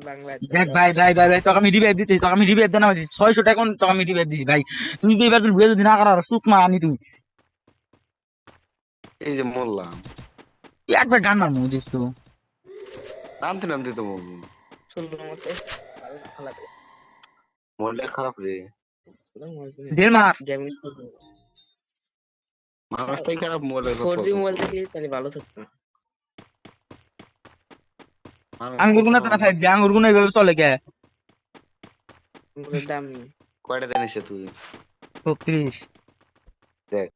বাংলা দেখ ভাই ভাই ভাই ভাই তোকে আমি রিভাইভ দিতে তোকে আমি রিভাইভ দেনা 600 টাকা তোকে আমি রিভাইভ দিছি ভাই তুমি তো এবার ভুলে যদি না করার সুক মারানি তুমি এই যে মরলাম তুই একবার গান মার মুখ দিস তো নামতে নামতে তো মরবো ষোলোর মতো ভালো খেলা মরলে খারাপ রে ঢের মার গেমিং মানুষটাই খারাপ মরলে 4G মোবাইল থেকে তাহলে ভালো থাকতো আঙ্গুর গুনা তো না থাকবে আঙ্গুর গুনা এইভাবে চলে কে মোবাইলের দাম নেই কয়টা জানিস তুই 36 দেখ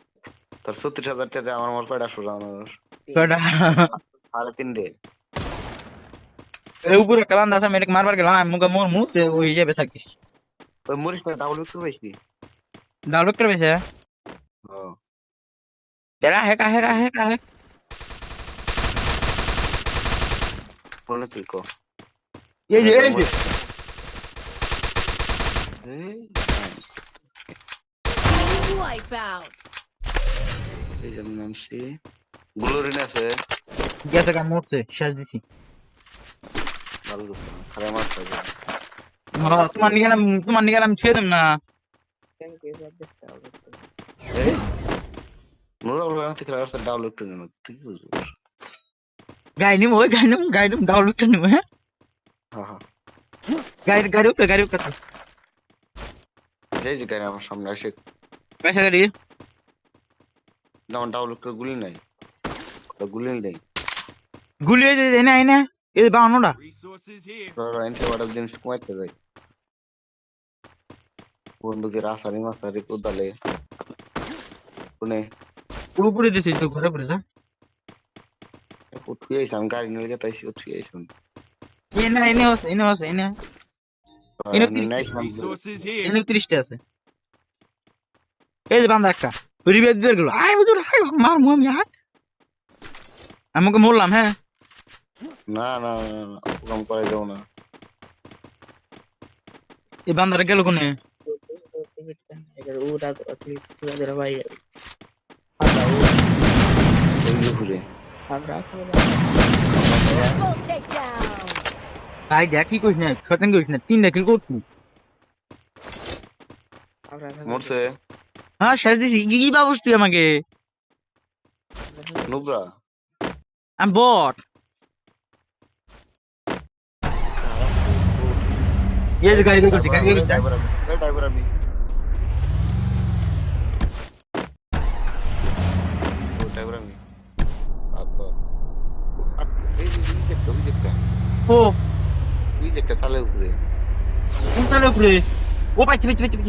তোর 36,000 টাকা আমার মোর কয়টা সোজা মানুষ কয়টা 3.5 রে এই উপরে একটা বান্দা আছে মেরে মারবার গেলাম আমি মুখে মোর মুখ ওই হিসেবে থাকিস ওই মরিস না ডাবল বিক্রি পাইছি ডাল বেকার বেশে ও তেরা হেকা হেকা হেকা হেক বলে তুই কো এই যে এই Wipeout. এই যে নামছি গ্লোরিন আছে গেছে কাম মরছে শেষ দিছি ভালো তো খারাপ মাছ আছে তোমার নিয়ে গেলাম ছেড়ে দেব না thank you for this tower এই নোরা ওরা থেকে রাস্তা ডাবল একটু নেন তুই কি বুঝবো গাইনিম ডাউনলোড করে নিব হ্যাঁ হ্যাঁ হ্যাঁ গাড়ি উপরে এই যে গাড়ি আমার সামনে আসে পয়সা গাড়ি যেমন ডাবল একটু গুলি নাই গুলি নেই গুলি এনে আইনা এই 52টা Resources here. এনতে অর্ডার জিনিস কমাইতে যাই বন্ধুকে রাসারি মাসারি কোদালে কোনে পুরোপুরি দিছিস তো ঘরে পড়ে যা উঠে আইস আমি গাড়ি নিয়ে যেতে উঠে আইস এনে আছে নাইস Resources here. 30টা আছে এই যে বান্দা একটা রিবেট বের গেল আয় বুঝুর আয় মার মু আমি আয় আমাকে বললাম হ্যাঁ না না কাম করে যাও না এই বান্দাটা গেল কোনে এবার ওরা তোরা ভাই এই যে ঘুরে আমরা Full takedown. ভাই দেখ কি কইছ না শয়তান কইছ না 3টা কিল করছি আমরা মরছে হ্যাঁ শেষ দিছি কি বাবুস তুই আমাকে নুবরা আমি বট এই যে গাড়ি বের করছি ড্রাইভার আমি ড্রাইভার আমি আচ্ছা এই যে ও চালে উপরে কোনটা উপরে ও পাইছি